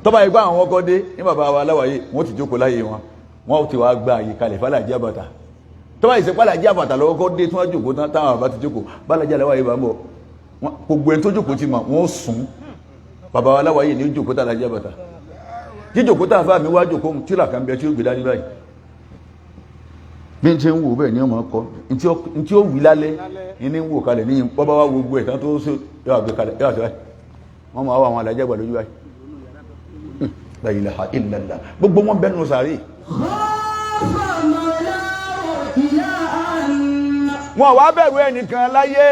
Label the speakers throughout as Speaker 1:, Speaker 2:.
Speaker 1: tọ́ba ìgbà àwọn ọkọ̀ dé ní bàbá wa aláwàyé wọ́n ti jókòó láyé wọn wọ́n ti wá gba àyè kalẹ̀ fàlàjì àbàtà tọ́ba ìsèpàlàjì àbàtà lọ́kọ́ dé tí wọ́n jókòó tán táwọn àbá ti jókòó bàlàjì aláwàyé bá ń bọ̀ gbogbo ẹni tó jókòó ti mọ̀ wọ́n sùn bàbá wa aláwàyé ní jókòó tá àlàjì àbàtà jíjókòó tá àfáà mi wá jókòó tíra kan bẹ tí ó gbé dání báyìí bí n ṣe ń wò bẹ́ẹ̀ ni ọmọ kọ n tí ó wí lálẹ́ ní ń wò kalẹ̀ ní bọ́bá wa gbogbo ẹ̀ tán tó ṣe yọ àgbẹ̀ kalẹ̀ yọ àti báyìí wọ́n máa wá àwọn alájẹ́ àgbà lójú báyìí la ilaha illallah gbogbo wọn bẹ́ẹ̀ nù sàárè. wọn wá bẹ̀rù ẹnìkan láyé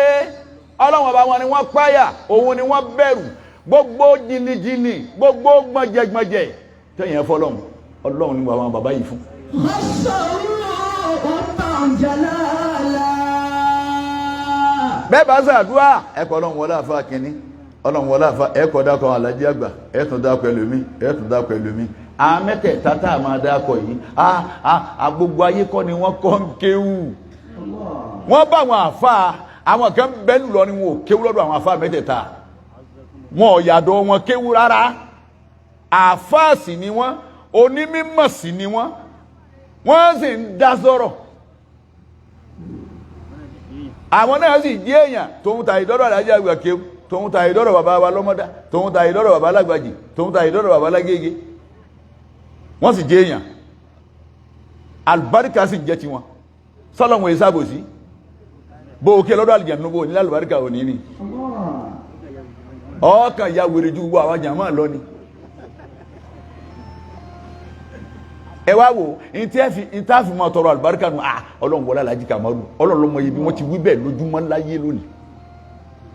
Speaker 1: ọlọ́wọ́n ọba wọn ni wọ́n páyà òun ni wọ́n bẹ̀rù gbogbo jìnnìjìnnì gbogbo gbọ̀njẹ̀gbọ̀njẹ̀ tẹ̀yìn ẹ̀fọ́ ọlọ́run ni àwọn bàbá yìí fún. bẹ́ẹ̀ bá ṣàdúrà ẹ̀kọ́ ọlọ́run wọlé àfa kínní ọlọ́run wọlé àfa ẹ̀kọ́ dákọ̀ alájí àgbà ẹ̀tún dákọ̀ ẹlòmí ẹ̀tún dákọ̀ ẹlòmí àmẹ́tẹ̀ẹ̀ta tá a máa dákọ̀ yìí gbogbo ayé kọ́ ni wọ́n kọ́ ń kéwù wọ́n bá àwọn àfa àwọn kan bẹ́ẹ̀ lọ ni wọn ò kéwù lọ́dọ̀ àwọn àfa mẹ́tẹ̀ẹ̀ta wọn ò yàdọ̀ wọn kéwù rárá àfa sì ni wọ́n onímọ̀ sì ni wọ́n sì ń dá sọ̀rọ̀ àwọn náà sì jẹ́ èèyàn tóun ta ìdọ́rọ̀ alájà àgbà kéwù tóun ta ìdọ́rọ̀ bàbá wa lọ́mọdá tóun ta ìdọ́rọ̀ bàbá alágbàjì tóun ta ìdọ́rọ̀ bàbá alágége wọ́n sì jẹ́ èèyàn àlùbáríkà sì jẹ́ tiwọn sọ́lọ́wọ́n ìsábòsí bó o ké lọ́dọ̀ àlìjànnú bó o ní àlùbáríkà ò ní ní ọkàn ya wèrè ju gbogbo àwọn jàmáà lọ ni ẹ wá wò ìtàfi máa tọrọ àlùbáríkà nù ọlọ́run wọlé alájí Kàmárù ọlọ́run lọ́mọ ibi wọ́n ti wí bẹ́ẹ̀ lójúmọ́ láyé lónìí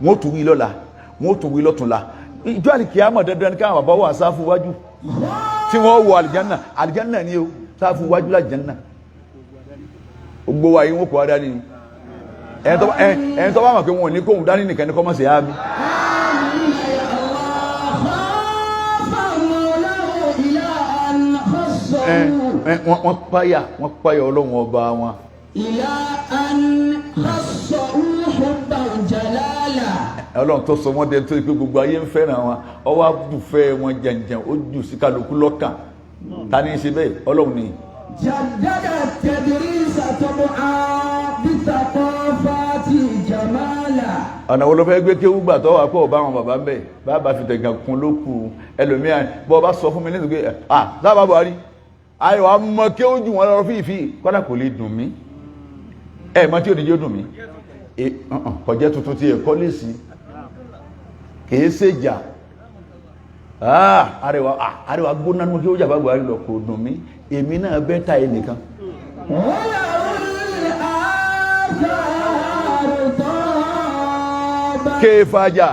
Speaker 1: wọ́n tún wí lọ́la wọ́n tún wí lọ́túnla ìjọ àlìkìyámọ̀ dandan ní káwọn bàbá wà sáfù wájú tí wọ́n wọ àlìjánà ni o sáfù wájú l'àlìjánà gbogbo wa yìí wọ́n kọ́ dání ni ẹni tó bá mọ̀ pé wọn ò ní kóhun dání nìkan ní kọ́ mọ̀ sí àmì. wọ́n páyà ọlọ́run ọba wọn.
Speaker 2: ìlà
Speaker 1: ọlọ́run tó sọ wọ́n dé tó pé gbogbo ayé ń fẹ́ràn wọn ọwọ́ àbùfẹ́ wọn jàǹjàǹ ó jù sí kálukú lọ́kàn ta ni í ṣe bẹ́ẹ̀ ọlọ́run ni.
Speaker 2: jàdádà tẹ̀dírísà tọ́mọ àbísàkọ́fàtì jàmálà.
Speaker 1: ọ̀nà wo ló fẹ́ gbé kéwú gbà tọ́wọ́ àpò ọba àwọn bàbá ń bẹ̀ bàbá fi tẹ̀gàn kun ló kù ẹlòmíràn bọ́ ọba sọ fún mi nítorí pé sábà Buhari ayọ̀ àmọ́ kéwú jù wọn lọ fífi kọ́dà kò lè dùn mí mọ tí ò ní jẹ́ dùn mí kọjá tuntun ti ẹ̀kọ́ lè sí kìí ṣèjà àríwá gbóná ní kí ó jàbá Buhari lọ kò dùn mí èmi náà bẹ́ ta ẹ nìkan. kéfàjà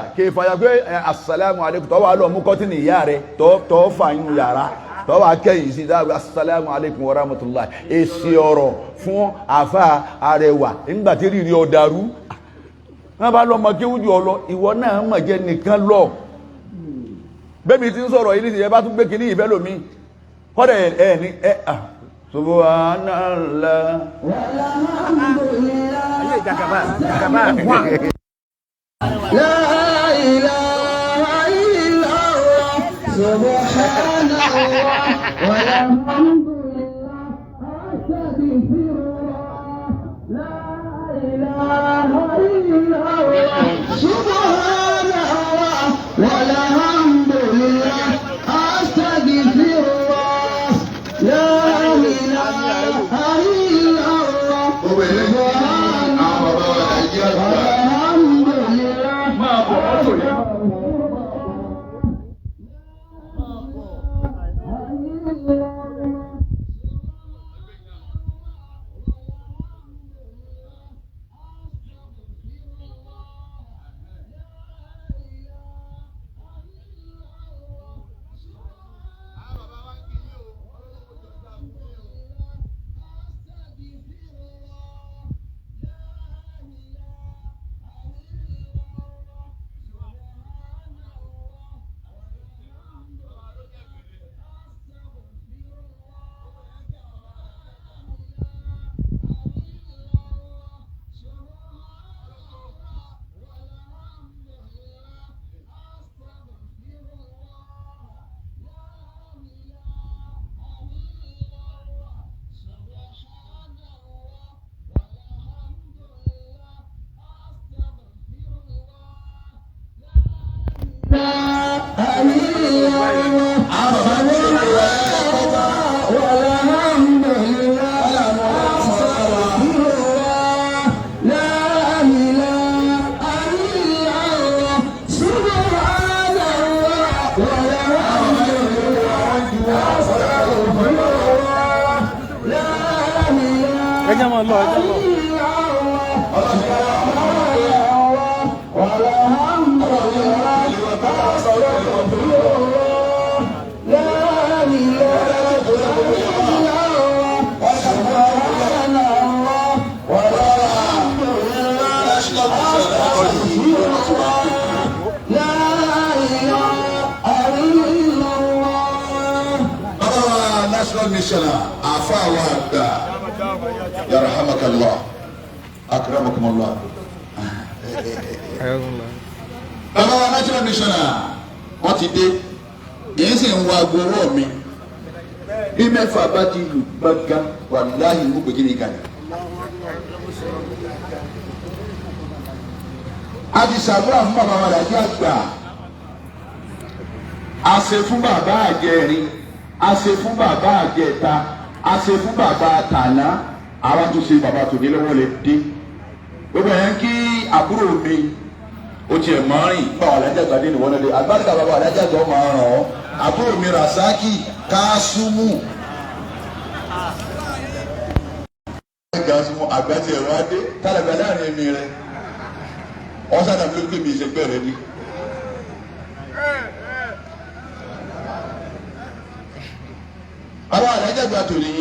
Speaker 1: pé assalamu alaikum tọ́wọ́ alọ́ mú kọ́tínì ìyá rẹ̀ tọ́ fà inú yàrá tọ́wọ́ akẹ́yìn sí dáàbò assalamu alaikum wa rahmatullahi èsì ọ̀rọ̀ fún àfà Arẹwà nígbàtí rírí ọ̀dàrú wọ́n bá lọ mọ kí wújú ọlọ ìwọ náà mọ̀ jẹ́ nìkan lọ bẹ́ẹ̀ni tí ń sọ̀rọ̀ yìí nìyẹn bá tún gbé kìíní ìfẹ́ lómi kọ́dẹ̀ ní subhanallah
Speaker 2: la ilaha illallah subhanallah walhamdulillah astaghfirullah la ilaha illallah subhanallah walhamdulillah astaghfirullah la ilaha illallah
Speaker 3: ẹjẹ́ máa lọ ẹjẹ́ lọ.
Speaker 4: National Mission Afa Wada Yarhamakallah Akramakumullah. Bàbá wa National Mission wọ́n ti dé èyí sì ń wa agbóró mi bí mẹ́fà bá ti lù gbàgà wàláhì mú pé kí ni kàní. A ti ṣàdúrà fún bàbá wa Alhaji àgbà, a ṣe fún bàbá àjẹrin, a ṣe fún bàbá àjẹta, a ṣe fún bàbá àtàná, àwọn tó ṣe bàbá tòní lọ́wọ́ lè dé. Gbogbo yẹn kí àbúrò mi ó tiẹ̀ máa rìn bá wà Alhaji àgbà dé ní wọ́n lé àgbàdìgbà bàbá Alhaji àgbà ó máa ràn ọ́. Àbúrò mi Rasaki Kásùmù Kásùmù àgbàtì ẹ̀rọ adé tálẹ̀gbà láàrin èmi rẹ̀ ọ̀sán àbí ló gbé mi ìṣègbè rẹ̀ ni. Bàbá Alhaji àgbà tòní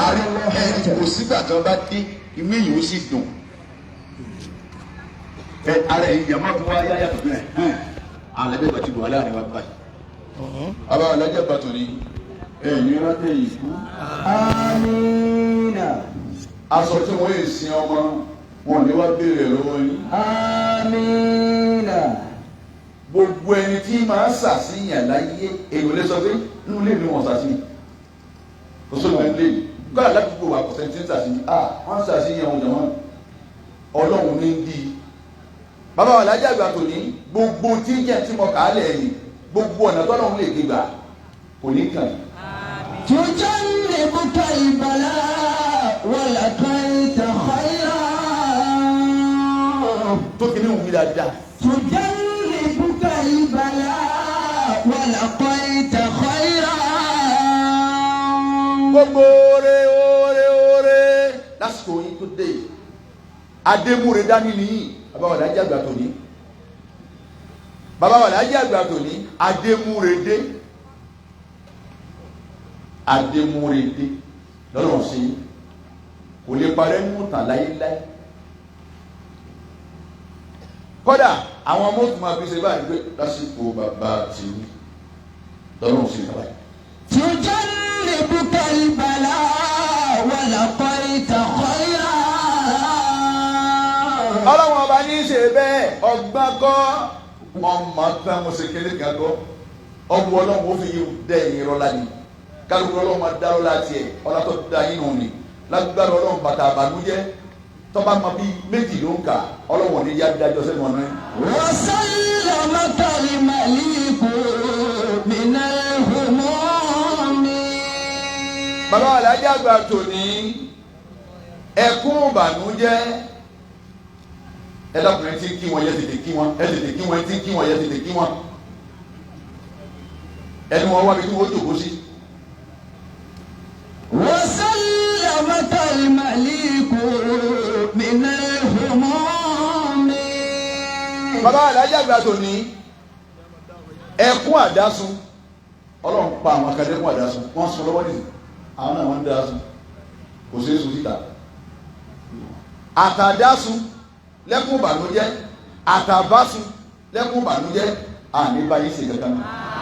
Speaker 4: àrí ẹni kò sígbà tí wọ́n bá dé inú èyí ó sì dùn. Ara ẹ̀yìn yàmá tó wá yáyà tó bẹ̀rẹ̀ Alhaji àgbà ti bọ̀ láàrin wa báyìí. Bàbá Alhaji àgbà tòní ẹ̀yìn rántẹ̀ yìí kú.
Speaker 2: Amina.
Speaker 4: Aṣọ tí wọ́n yìí sin ọmọ wọn ní wá béèrè lọ́wọ́ yín.
Speaker 2: Amina.
Speaker 1: gbogbo ẹni tí máa ń ṣàṣìyàn láyé èyí ò lè sọ pé inú ilé mi wọ́n ṣàṣìyàn kò sóògùn ilé yìí gbọ́dọ̀ ládùúgbò wa kò sẹ́ni tí ń ṣàṣìyàn wọ́n ṣàṣìyàn òun jọ̀wọ́n ọlọ́run ní bí. bàbá wa Alhaji àgbà tòní gbogbo tí jẹ́ tí mo kà á lẹ̀ yìí gbogbo ọ̀nà tọ́lọ́run lè gbégbà kò ní kàn yín.
Speaker 2: تجنبك البلاء ولقيت خيرا.
Speaker 1: tó kì ní òun mi dáadáa.
Speaker 2: تجنبك البلاء ولقيت خيرا.
Speaker 1: gbogbo oore lásìkò yín tó dé adémúre dání nìyí bàbá wa Alhaji àgbà tòní bàbá wa Alhaji àgbà tòní adémúre dé adémúredé lọ́rọ̀ sí kò lè parẹ́ nínú tàn láyéláyé kódà àwọn ọmọ òtún máa fi ṣe báyìí pé lásìkò bàbá tìwí lọ́rọ̀ sí bàbá yìí.
Speaker 2: تجنبك البلاء ولقيت خيرا.
Speaker 1: ọlọ́wọ́n ọba ní í ṣe bẹ́ẹ̀ ọgbọ́n kọ́ ọmọ tán mo ṣe kéré kan kọ́ ọgbọ́n ọlọ́run ó fi yí dẹ́yìn rọ́lá ni kálukú ọlọ́run máa dáró láti ẹ̀ ọlọ́tọ́ da yín nù ní lágbára ọlọ́run bàtà àbànújẹ́ tọ́ba máa bí méjì ló ń kà ọlọ́run ní yá dájọ́ sẹ́nu ọ̀nà yẹn.
Speaker 2: وسلمك المليك من الهموم.
Speaker 1: bàbá Alhaji àgbà tòní ẹkún ìbànújẹ́ ẹlọkùnrin tí ń kí wọn yẹ tètè kí wọn ẹ tètè kí wọn tí ń kí wọn yẹ tètè kí wọn ẹni wọn wá bí tí wọn jòkó sí.
Speaker 2: وسلمك المليك من الهموم.
Speaker 1: bàbá Alhaji àgbà tòní ẹkún àdásùn ọlọ́run pa àwọn akadẹ́kùn àdásùn wọ́n sọ lọ́wọ́ nìyí àwọn náà wọ́n ń dásùn kò sí èso síta àtàdásùn lẹ́kùn ìbànújẹ́ àtàbásùn lẹ́kùn ìbànújẹ́ àní báyìí ṣe kankan.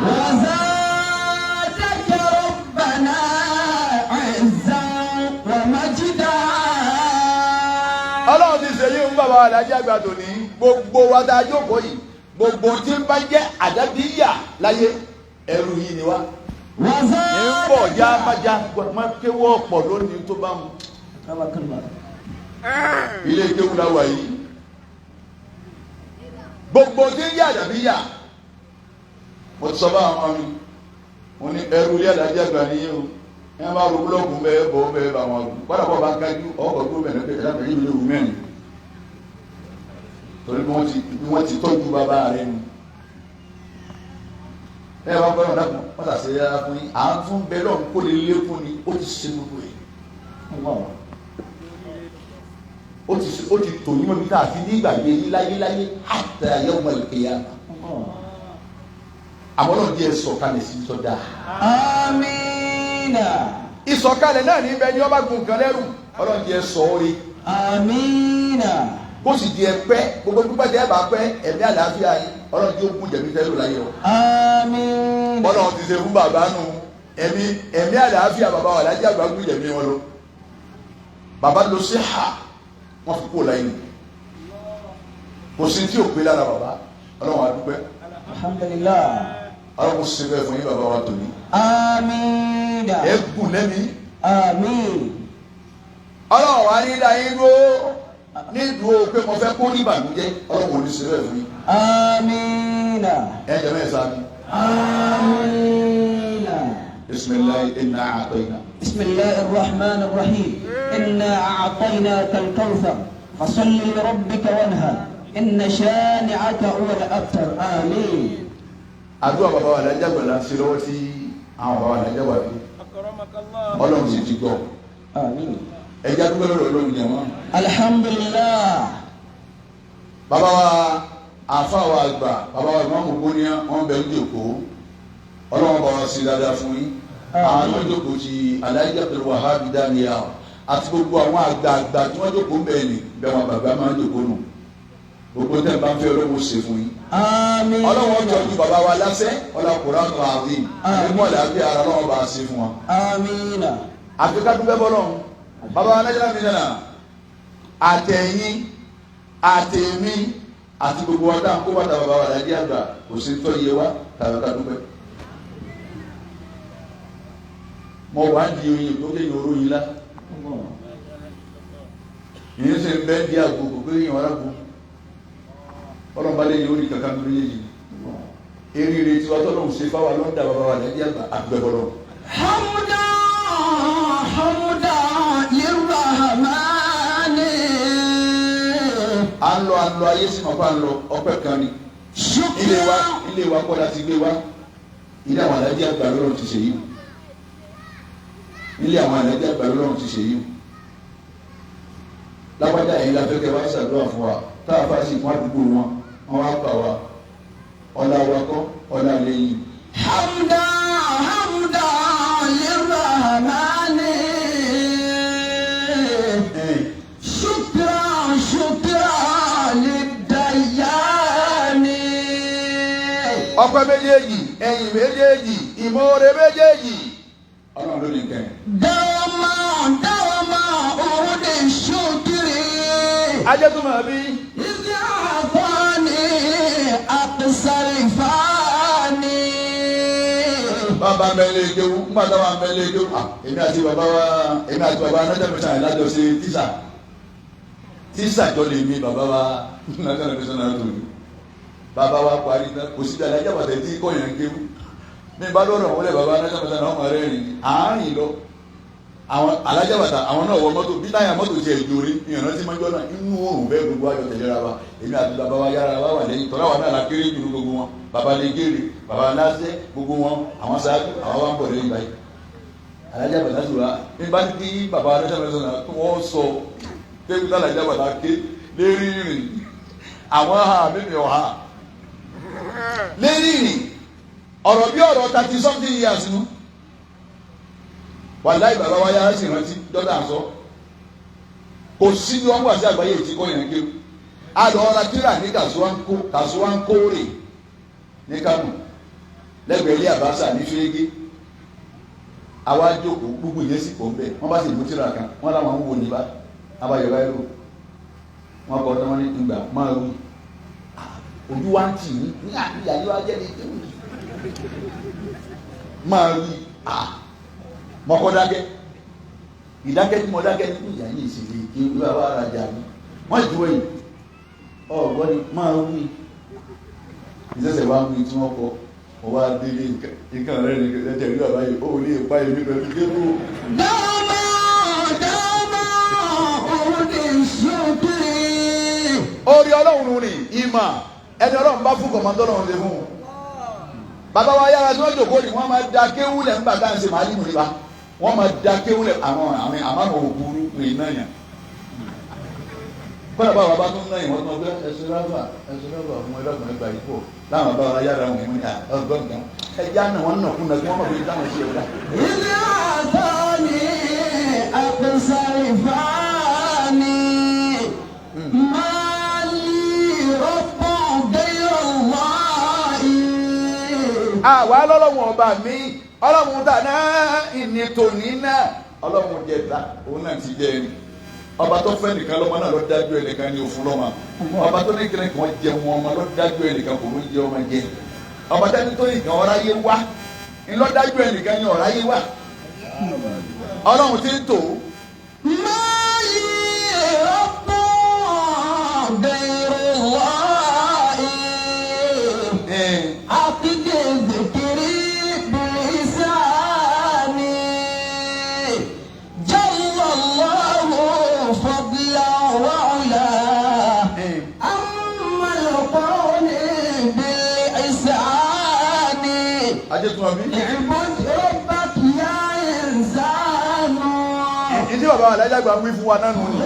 Speaker 2: وزادك ربنا عزا ومجدا.
Speaker 1: ọlọ́run ti ṣe yín fún bàbá Alhaji àgbà tòní gbogbo wa tá a jókòó yìí gbogbo tí ń bá jẹ́ àdábíyà láyé ẹrú yìí ni wá. ní ń bọ̀ já májá máa kéwọ́ ọ̀pọ̀ lónìí tó bá mu. ilé kéwù la wà yìí gbogbo tí ń jẹ́ àdábíyà mo ti sọ bá àwọn ọmọ mi mo ní ẹrú ilé alájí àgbà nìyí o ẹ bá ro búlọ́ọ̀kù bẹ́ẹ̀ bọ́ bẹ́ẹ̀ bá wọn rù kọ́dà bọ́ bá ń kájú ọkọ̀ gómìnà pé ẹ̀dá pẹ̀lú ìlú mẹ́rin torí bí wọ́n ti tọ́jú bàbá rẹ̀ nù ẹ bá gbọ́dọ̀ dàpọ̀ wọ́n tà sí ẹ̀yà fún yín à ń fún bẹ́ẹ̀ lọ́n kó lè lékún ni ó ti ṣe gbogbo yìí ó ti tò yín mọ́bí tá a fi ní ìgbàgbé yín láyéláyé àtẹ àyẹ̀wò ìkéyà àmọ́ náà díẹ̀ sọ̀kalẹ̀ sí sọ́dà.
Speaker 2: Amina.
Speaker 1: Ìsọ̀kalẹ̀ náà ní ibẹ̀ ni ọba gun nǹkan lẹ́rù ọlọ́run díẹ̀ sọ orí.
Speaker 2: Amina.
Speaker 1: Kó sì díẹ̀ pẹ́ gbogbo dúpẹ́ tẹ́ ẹ bá pẹ́ ẹ̀mí àlàáfíà yìí ọlọ́run díẹ̀ ogun jẹ̀mí tẹ́ lò láyé o.
Speaker 2: Amina.
Speaker 1: Ọlọ́run ti ṣe fún bàbá nù ẹ̀mí àlàáfíà bàbá wà lájẹ́ àgbà gún jẹ̀mí wọn lọ. Bàbá lọ sí ha wọ́n fi kó láyé nù. Kò sí tí ò pé lára bàbá ọlọ́run àdúpẹ́.
Speaker 2: Alhamdulillah.
Speaker 1: Ọlọ́run ṣe bẹ́ẹ̀ fún yín bàbá wa tòní.
Speaker 2: Amina.
Speaker 1: Ẹ gùn lẹ́mí.
Speaker 2: Àmín.
Speaker 1: Ọlọ́run wa ní dáyé dúró ní ìdúró pé mo fẹ́ kó ní ìbànújẹ́ ọlọ́run ò ní ṣe bẹ́ẹ̀ fún yín.
Speaker 2: Amina.
Speaker 1: Ẹ jẹ́ mẹ́sà mi.
Speaker 2: Amina.
Speaker 1: Bismillahi inna a'tayna.
Speaker 2: Bismillahir Rahmanir Rahim. Inna a'tainaka al-kawthar. Fasalli li rabbika wanhar. Inna shani'aka huwal abtar. Àmín.
Speaker 1: Àdúrà bàbá wa lájà gbọ̀dá sí lọ́wọ́ tí àwọn bàbá wa lájà wà bí. Ọlọ́run sì ti gbọ́.
Speaker 2: Àmín.
Speaker 1: Ẹja dúpẹ́ lọ́dọ̀ Ọlọ́run jẹ̀ wọ́n.
Speaker 2: Alhamdulillah.
Speaker 1: Bàbá wa àfa wa àgbà bàbá wa ìmọ̀ àmọ̀gbó ni wọ́n bẹ̀ ń jòkó. Ọlọ́run bá wa sí dáadáa fún yín. Àwọn náà jókòó ti Alhaji Abdul Wahab Daniel àti gbogbo àwọn àgbààgbà tí wọ́n jókòó bẹ́ẹ̀ ni bẹ́ẹ̀ wọn bàbá máa ń jókòó nù. Gbogbo tẹ́ ẹ bá ń fẹ́ Ọlọ́run ṣe fún yín.
Speaker 2: Àmín.
Speaker 1: Ọlọ́run tọ́jú bàbá wa lásẹ̀ ọlọ́kùnrin àti àdín ẹgbẹ́ ọ̀làbíà ara Ọlọ́run bá ṣe fún wọn.
Speaker 2: Àmín.
Speaker 1: Àfikà dúpẹ́ bọ́lọ́run bàbá wa Nàìjíríà mi nana àtẹ̀yìn àtẹ̀mí àti gbogbo wa dáhùn kó wà tà bàbá wa Nàìjíríà gbà kò sí tọ́ iye wa tàbí ká dúpẹ́. Mo wà á di oyin tó kéyìn oró yìí lá ìyẹn sì ń bẹ́ẹ̀ di àgbo kò kéyìn ọ̀rá gbó ọlọ́run bá lè yẹ orí kankan lórí yéyí eré tí wàá tọ́lọ́run ṣe fáwọn lọ́ńdà bàbá wa Nàìjíríà gbà àdúgbò bọ́lọ́.
Speaker 2: Hamdan lirrahmani.
Speaker 1: À ń lọ ayé sí màpá ń lọ ọpẹ́ kan ni. Ilé wa kọ́ láti gbé wa. Ilé àwọn Nàìjíríà gbà lọ́rùn ti ṣe yìí. Ilé àwọn Nàìjíríà gbà lọ́rùn ti ṣe yìí. Lápájá ẹ̀yin la fẹ́ kẹ́ wá ṣàdúrà fún wa. Tá a fà sí fún àdúgbò wọn wá pa wa. Ọlá wa kọ́ ọlá lẹ́yìn.
Speaker 2: Hamdan lirrahmani. Shukran lidayani.
Speaker 1: Ọpẹ́ méjèèjì ẹ̀yìn méjèèjì ìmoore méjèèjì Ọlọ́run ló ní kẹ́.
Speaker 2: Dawama òde ṣókiri.
Speaker 1: Ajẹ́tùmọ̀ bí.
Speaker 2: Ìdí àfọ́ni àpèsàrífàní.
Speaker 1: Bàbá mẹ́lẹ̀ kéwú nígbà táwọn mẹ́lẹ̀ kéwú èmi àti bàbá anájà mẹ́ta ìlàjọ ṣe tíṣà jọ lè mi bàbá wa nájà mẹ́ta náà tó ní. Bàbá wa parí náà kò sí alájà bàtẹ́ tí kò yẹn kéwú. Mi bá lọ́rọ̀ wọlé bàbá anájà mẹ́ta náà wọ́n rẹ̀ rìn àárín lọ. Àwọn alájà bàtà àwọn náà wọ mọ́tò bí táyà mọ́tò ti ẹ̀jọ̀ rí ìyànná tí máa ń jọ náà inú oòrùn bẹ́ẹ̀ gbogbo àjọ tẹ̀léra wa èmi àti bàbá wa yára wa wà lẹ́yìn tọ́lá wa náà la kéré jù gbogbo wọn bàbá lè gèrè bàbá lásẹ̀ gbogbo wọn àwọn sáájú àwọn wa ń bọ̀ lẹ́yìn báyìí alájà bàtà sọ̀rọ̀ ní bá ní bàbá alájà bàtà sọ̀rọ̀ kí wọ́n sọ pé kí alájà bàtà ké lérí rìn àwọn ha mímì ọ̀ha lérí rìn ọ̀rọ̀ bí ọ̀rọ̀ 30 something years nù. Wàláì bàbá wa yára sì rántí dọ́là sọ kò sí ní wọ́n wà sí àgbáyé tí kò yẹn kéwù àlọ́ ọ̀la tíra ní Kasuwankore ní Kánò lẹ́gbẹ̀ẹ́ ilé àbáṣà ní Fẹ́gẹ́ àwa jókòó gbogbo ìyẹn sì pọ̀ nbẹ wọ́n bá sì mú tíra kan wọ́n láwọn ń wò níbà abáyọ̀bá ẹ̀rọ wọ́n kọ́ ọ́ wọ́n ní ìgbà máa wí ojú wa ń tì ní ìyàlẹ́ wa jẹ́ ní ìtẹ̀wé máa wí mọ̀kọ́ dákẹ́ ìdákẹ́ tí mo dákẹ́ ní ìyá yìí sì lè kí wíwá wá rajà mi wọ́n ju ẹ̀yìn ọ̀gbọ́n ni máa wí ìṣẹ̀ṣẹ̀ wá wí tí wọ́n kọ mo wá délé nǹkan rẹ̀ ní ẹ̀jẹ̀ rí bàbá yìí ó lè pa èmi pẹ̀lú gébù. orí ọlọ́run ni ìmọ̀ ẹni ọlọ́run bá fún kọ̀mọ́tò ọlọ́run lè fún un. bàbá wa yára tí wọ́n jòkó ni wọ́n máa da kéwúlẹ̀ nígbà tá à ń ṣe màálí mú nípa wọ́n máa da kéwúlẹ̀ àwọn àmọ́ òkúrú ní iná yẹn. kọ́lá bá wa bá tún náà ìwọ́n tó ń gbé ẹ̀sùn rábà fún ẹlọ́gbọ̀n ẹgbà yìí pọ̀ láwọn bá wa yára wọn ní ọgbọ́n kan ẹja náà wọ́n nà kún náà kí wọ́n mọ̀ bí táwọn ṣe ọ̀dà.
Speaker 2: ilé àtọ́ ni àpèsàìfàní máa lè rọ́pò dẹ́yọ̀ wáyé.
Speaker 1: àwa lọ́lọ́wọ́n ọba mi ọlọ́run dáná ìní tòní náà ọlọ́run jẹta òun náà ti jẹ ẹni ọba tó fẹ́ nìkan lọ́mọ náà ló dájú ẹnìkan ní òfin lọ́mọ ọba tó ní kíni kan jẹ wọn ọmọ ló dájú ẹnìkan kò ló jẹ ọmọ jẹ ọba tó ní tó nìkan ọ̀rá yé wá ńlọ dájú ẹnìkan ní ọ̀rá yé wá ọlọ́run ti ń tò.
Speaker 2: máa lè rọ́pò dẹ́yọ̀ wáyé. àkìdé zikiri.
Speaker 1: ìdí bàbá wa lájà gba wí fún wa náà nù ní.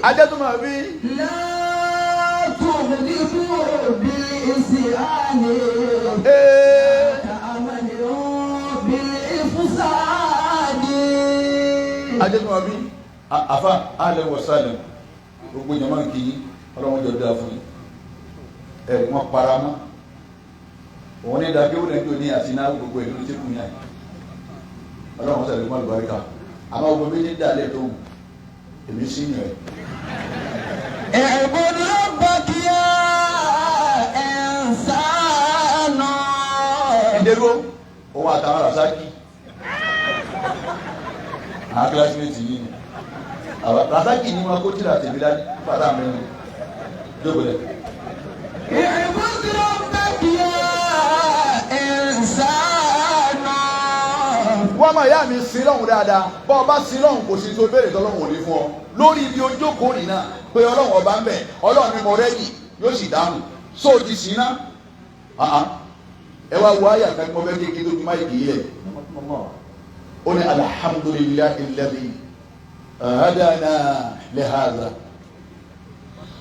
Speaker 1: ajẹ́tùmọ̀ bí. ajẹ́tùmọ̀ bí àfa alẹ́ wọ sálẹ̀ gbogbo jama kì í ọlọ́wọ́n jọ dáa fún yín ẹ̀ wọ́n para mọ́ òun ní dàbí ó lẹ́jọ́ ní àti náà gbogbo ìlú tí kù yàn ọlọ́wọ́n sẹ̀lẹ̀ mọ́ àlùbáríkà àmọ́ gbogbo méjì dálẹ̀ tó èmi sí yàn ẹ̀.
Speaker 2: ẹ̀bùdó bàkíyà ẹ̀ǹsánà.
Speaker 1: ìdérò òun àtàwọn rasaki àwọn kílásímẹ́tì yìí ni rasaki ni wọn kó tíra tèmi dání pátá mẹ́rin jókòó
Speaker 2: ẹ̀bùdó bàkíyà ẹ̀ǹsánà.
Speaker 1: wọ́n máa yá mi sin lọ́hùn dáadáa bọ́ ọba sin lọ́hùn kò sí tó béèrè tọ́lọ́hùn ò ní fún ọ lórí ibi ojókòó nì náà pé ọlọ́hùn ọba ń bẹ̀ ọlọ́hùn ni mo rẹ́yìn yóò sì dáhùn sóò ti sìn náà ẹ wá wo àyà kan mọ́ fẹ́ kékeré tó máa kì í lẹ̀ ó ní alhamdulillahi alladhi hadana li hadha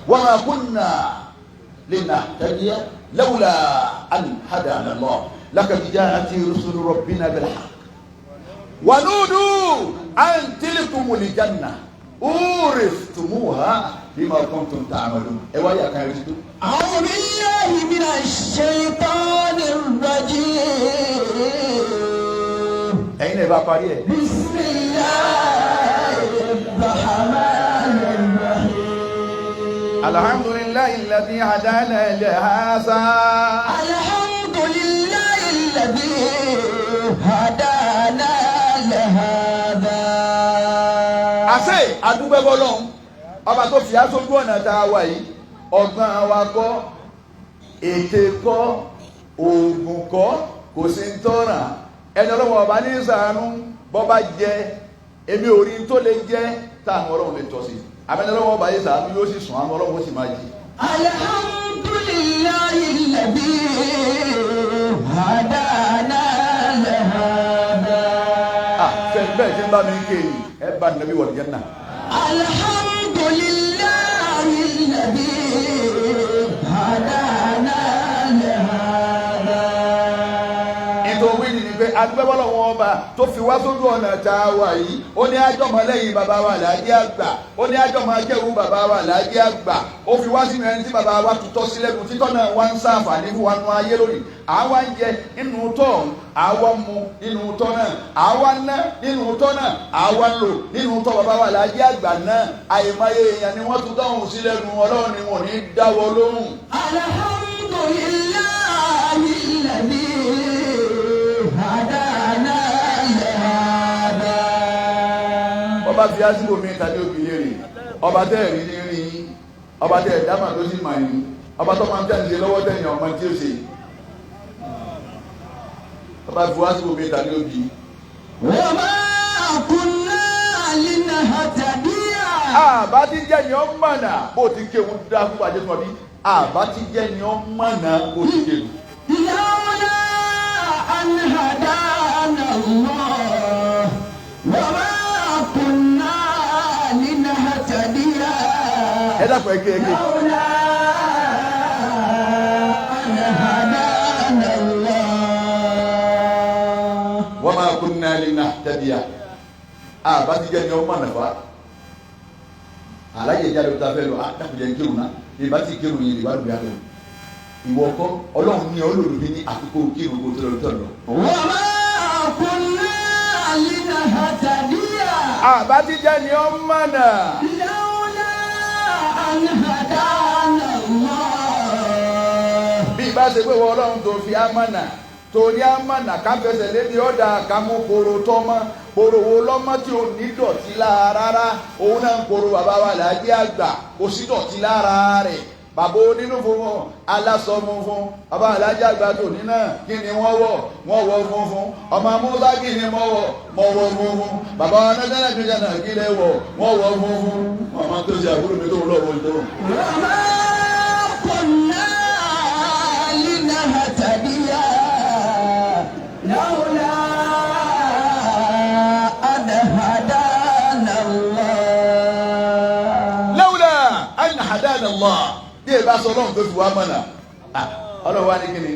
Speaker 1: wa ma kunna linahtadiya lawla an hadana Allah laqad ja'at rusulu rabbina bil haqq wa nudu an tilkumul janna uristumuha bima kuntum ta'malun ẹ wá àyà kan rí tó.
Speaker 2: أعوذ بالله من الشيطان الرجيم.
Speaker 1: ẹ̀yin náà bá parí ẹ̀.
Speaker 2: بسم الله الرحمن الرحيم.
Speaker 1: الحمد لله الذي هدانا لهذا.
Speaker 2: الحمد لله الذي هدانا لهذا.
Speaker 1: àṣẹ àdúgbò bọ́lọ́hún ọba tó fi aṣojú ọ̀nà tá a wà yìí ọgbọ́n wa kọ́ ète kọ́ oògùn kọ́ kò sí ń tọ́ràn ẹni ọlọ́wọ́ ọba ní ṣàánú bọ́ba jẹ èmi ò rí tó lè jẹ́ táwọn ọlọ́run lè tọ́ sí àbẹ́ni ọlọ́wọ́ ọba yìí ṣàánú yóò sì sùn àwọn ọlọ́run ó sì máa jí.
Speaker 2: alhamdulillahi alladhi hadana lihada.
Speaker 1: fẹ́ẹ̀ bẹ́ẹ̀ tí ń bá mi ké yìí ẹ bá nàbí wal janna.
Speaker 2: alhamdulillahi alladhi hadana lihada.
Speaker 1: ìtòwí ni pé agbẹ́bọ́lọ̀ wọn ọba tó fi wá sójú ọ̀nà tá a wà yìí ó ní àjọmọ lẹ́yìn bàbá wa làájí àgbà ó ní àjọmọ akẹ́wù bàbá wa làájí àgbà ó fi wá sínú ẹni tí bàbá wa tutọ́ sílẹ̀kù títọ́ náà wá ń ṣàǹfààní fún wa nú ayé lónìí àwa ń jẹ nínú tọ́ àwa mu nínú tọ́ náà àwa ná nínú tọ́ náà àwa ń lò nínú tọ́ bàbá wa làájí àgbà náà àìmọye èèyàn ni wọ́n tún dáhùn sílẹ̀kù ọlọ́run ni wọ́n ní dáwọ́ lóhùn.
Speaker 2: alhamdulillahi alladhi hadana lihada.
Speaker 1: ọba fi ásìkò mi tàbí òbí léèrè ọba tẹ́ẹ̀rí ní rí ọba tẹ ẹ̀dá mà tó sì mà yín ọba tó máa ń tẹ̀lé lọ́wọ́ tẹ̀yìn ọmọ tí ó ṣe ọba fi wá sí omi tàbí òbí.
Speaker 2: wa ma kunna linahtadiya.
Speaker 1: àbá ti jẹ́ ni ọ́ mọ̀nà bó ti kéwòn dá fún bàjẹ́ fún ọ bí àbá ti jẹ́ ni ọ́ mọ̀nà bó ti kéwòn.
Speaker 2: lawla an hadana Allah wa ma kunna linahtadiya.
Speaker 1: ẹ dàpọ̀ ẹ kéèké.
Speaker 2: lawla an hadana Allah.
Speaker 1: wa ma kunna linahtadiya àbá ti jẹ́ ni ọ́ mọ̀nà fa alájẹ jáde tó ta fẹ́ lọ àtàkùjẹ kírun náà ìbá ti kírun yìí ìwà lóya lọ ìwọ kọ́ Ọlọ́run ní olólùfẹ́ ní àkókò kírun kó tó lọ tọ̀ lọ.
Speaker 2: wa ma kunna linahtadiya.
Speaker 1: àbá ti jẹ́ ni ọ́ mọ̀nà.
Speaker 2: lawla an hadana Allah.
Speaker 1: bí ìbá ṣe pé wọ́n Ọlọ́run tó fi amọ̀nà torí amọ̀nà ká fẹsẹ̀ lébi ọ̀dà ká mú koro tọ́mọ́ koro wo lọ́mọ tí ò ní dọ̀tí lára rárá òun náà ń koro bàbá wa làájì àgbà kò sí dọ̀tí lára rẹ̀ bàbá onínú funfun aláṣọ funfun bàbá làájì àgbà tó ní náà kí ni wọ́n wọ̀ funfun ọmọ amúsá kí ni wọ́n wọ̀ funfun bàbá ọ̀nàdánà kìíjà náà kí lè wọ̀ wọ́n wọ̀ funfun ọmọ tó ṣe àbúrò mi tó ń lọ́wọ́ ìtọ́.
Speaker 2: wa ma kunna linahtadiya lawla an hadana Allah.
Speaker 1: lawla an hadana Allah bí ẹ bá sọ Ọlọ́run tó fi wá mọ̀nà Ọlọ́run wá ní kíni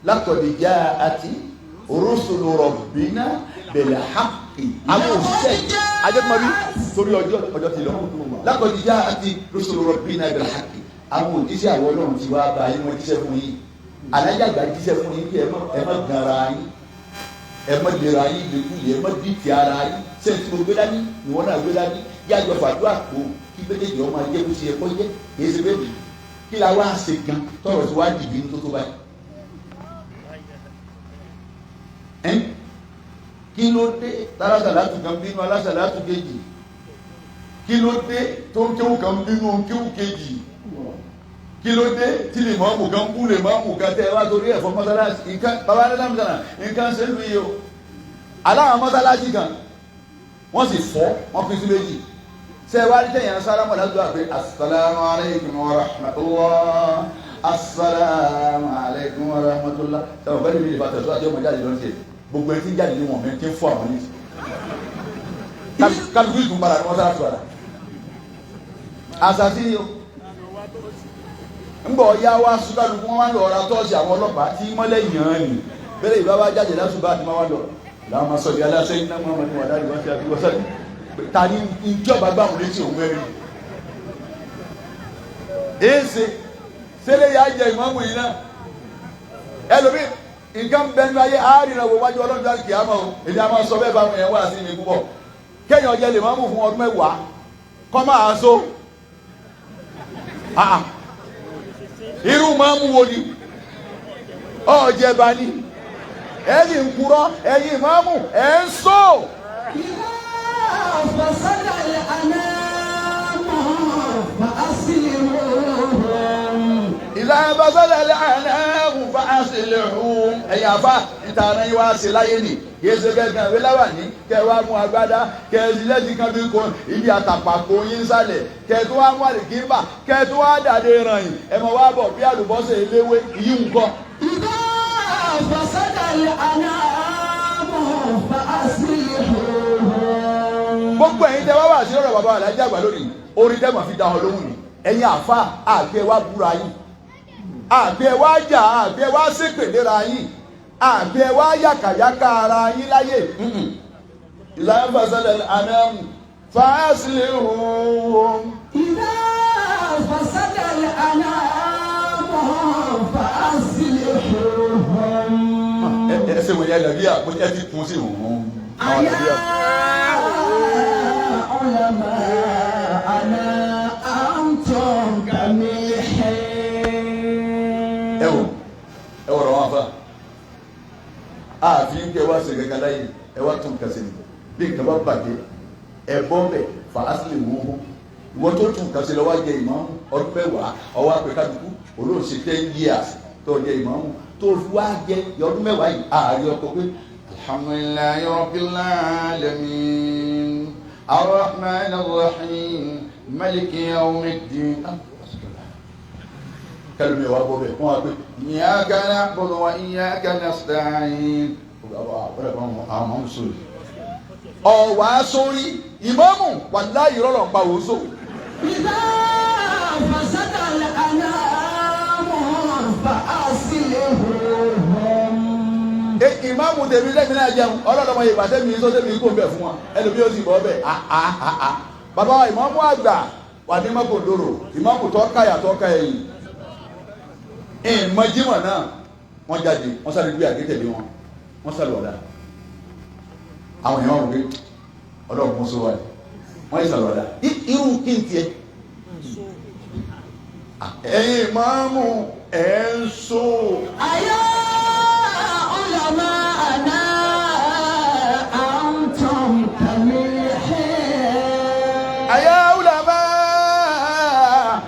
Speaker 1: laqad ja'ati rusulu rabbina bil haqqi àwọn òṣìṣẹ́ ajẹ́tùmọ̀bí torí ọjọ́ ti lọ laqad ja'ati rusulu rabbina bil haqqi àwọn òṣìṣẹ́ àwọn Ọlọ́run ti wá bá yín wọ́n jíṣẹ́ fún yín alájàgbá jíṣẹ́ fún yín kí ẹ má ganra yín ẹ má lera yín lèkúlè ẹ má dìtì ara yín sẹ́yìn tí mo gbé dání ìwọ náà gbé dání yájọ fàdúrà kó kí méjèèjì ọmọ ajé bó ṣe yẹ kó jẹ kì í ṣe bẹ́ẹ̀ ni kí la wá ṣe gan tọrọ tí wàá dìbì ní tó tó báyìí. kí ló dé tálásàlátù kan bínú alásàlátù kejì kí ló dé tó ń kéwù kan bínú kéwù kejì kí ló dé tí lè mọ́mù kan kú lè mọ́mù kan tẹ́ wá torí ẹ̀fọ́ mọ́sálásí nǹkan bàbá adélámùsànà nǹkan ṣe ń lu iye o aláwọn mọ́sálásí kan wọ́n sì fọ́ wọ́n fi sí méjì ṣe wá ní tẹ̀yàn sálámù aláàdúrà pé asalaamu aleykum wa rahmatulah asalaamu aleykum wa rahmatulah sọ̀rọ̀ bẹ́ẹ̀ ni mi lè fa tẹ̀síwájú àti ọmọ jáde lọ́sẹ̀ gbogbo ẹni tí ń jáde ní wọn mẹ́ tí ń fọ́ àwọn yìí kálukú ìdùnmọ́ra ni wọ́n sára tó ara àṣàṣì yìí ńgbọ̀ ya wá sùkàlù fún wọn lọ ra tọ́ọ̀sì àwọn ọlọ́pàá tí mọ́lẹ̀ yàn án ni bẹ́ẹ̀ ìbá wá jáde lásùbà àti máa wá lọ làwọn máa sọ̀rọ̀ aláṣẹ iná mọ́ ọmọdé wà láti wọ́n ti àfi wọ́n sẹ́ni ta ni ìjọba gbàmù létí òun mẹ́rin èsè sẹ́lẹ̀ yà á jẹ ìmọ̀ọ́mù yìí náà ẹlòmíì nǹkan bẹnu ayé àárínà wo wájú ọlọ́run jáde kìí àmọ́ o èdè àmọ́ sọ bẹ́ẹ̀ bá wọn yẹn wá sí mi púpọ̀ kéèyàn jẹ lè mọ́ọ́mù fún ọdún mẹ́wàá kọ́ máa so irú mọ́ọ́mù wo ni ọ̀jẹ̀ bá ní ẹ̀yìn ń purọ́ ẹ̀yìn mọ́ọ́mù ẹ̀ ń so. ìlànà fasada al-a'namu fa aslihuhum ẹ̀yìn àfa ìtànà yìí wá sí láyé nì kìí ṣe kẹ́kẹ́ ìwé láwà ní kẹ́ wá mú agbádá kẹ́ lẹ́sìn kan bí kò ibi àtàpàkò yín sálẹ̀ kẹ́ tó wá mú àlìkínbà kẹ́ tó wá dàdé ràn yìí ẹ̀ mọ̀ wá bọ̀ bí àlùbọ́sẹ̀ eléwé ìyí nǹkan.
Speaker 2: ìlànà fasada al-a'namu fa aslihuhum.
Speaker 1: gbogbo ẹ̀yin tẹ́ wá wà sí ọ̀rọ̀ bàbá Alhaji Àgbà lónìí orin tẹ́ mọ̀ fi da ọ lóhùn ni ẹ̀yin àfa àgbẹ̀ wá búra yín àgbẹ̀ wá jà àgbẹ̀ wá ṣépèlera yín àgbẹ̀ wá yàkàyàkà ara yín láyè ìlànà fasada al-a'namu fa aslihuhum.
Speaker 2: ìlànà fasada al-a'namu fa aslihuhum.
Speaker 1: ẹsẹ̀ wòye ẹlẹ́bí àpò ẹ ti kún sí òun.
Speaker 2: àyà ọ̀làmà àná àǹtọ̀n kàmíhẹ́.
Speaker 1: ẹ wọ̀rọ̀ wọn fa ààfin kẹ wá sí gẹ́gẹ́ láyé ẹ wá tún kẹsì ni bí nǹkan bá bàjẹ́ ẹ bọ́ bẹ̀ fa aslihuhum ìwọ tó tún kẹsì lọ́wọ́ jẹ ìmáàmù ọdún mẹ́wàá ọwọ́ àpè kálukú olóòṣè 10 years tó jẹ ìmáàmù tó fi wá jẹ ọdún mẹ́wàá yìí ààrẹ ọkọ pé alhamdulillahi rabbil alamin arrahmanir rahim maliki yawmiddin kẹlùmí wa bọ́ bẹ́ẹ̀ wọ́n wá pé iyyaka na'budu wa iyyaka nasta'in àwọn sórí ọ̀wá sórí ìmáàmù wà láyé rọ̀rọ̀ pa òun só.
Speaker 2: ìdá fasada al-anamu fa aslihum.
Speaker 1: ìmáàmù tèmi lẹ́mi náà jẹun ọlọ́dọ̀mọ yìí pàtẹ́ mi sọ tèmi kò bẹ̀ fún wa ẹlòmí ó sì bọ́ bẹ̀ bàbá wa ìmáàmù àgbà wà ní mọ́kòndòrò ìmáàmù tó káyà tó káyà yìí ìmọ̀jímọ̀ náà wọ́n jáde wọ́n sáré gbé àgẹ́tẹ̀lé wọ́n sáré ọ̀dà àwọn èèyàn wọ́n gbé ọlọ́run mú sówà ní wọ́n yìí sáré ọ̀dà irú kí n tiẹ̀ ẹ̀yin ìmáàmù ẹ̀ ń so.
Speaker 2: ayé ulama àná antum kamilhin.
Speaker 1: ayé ulama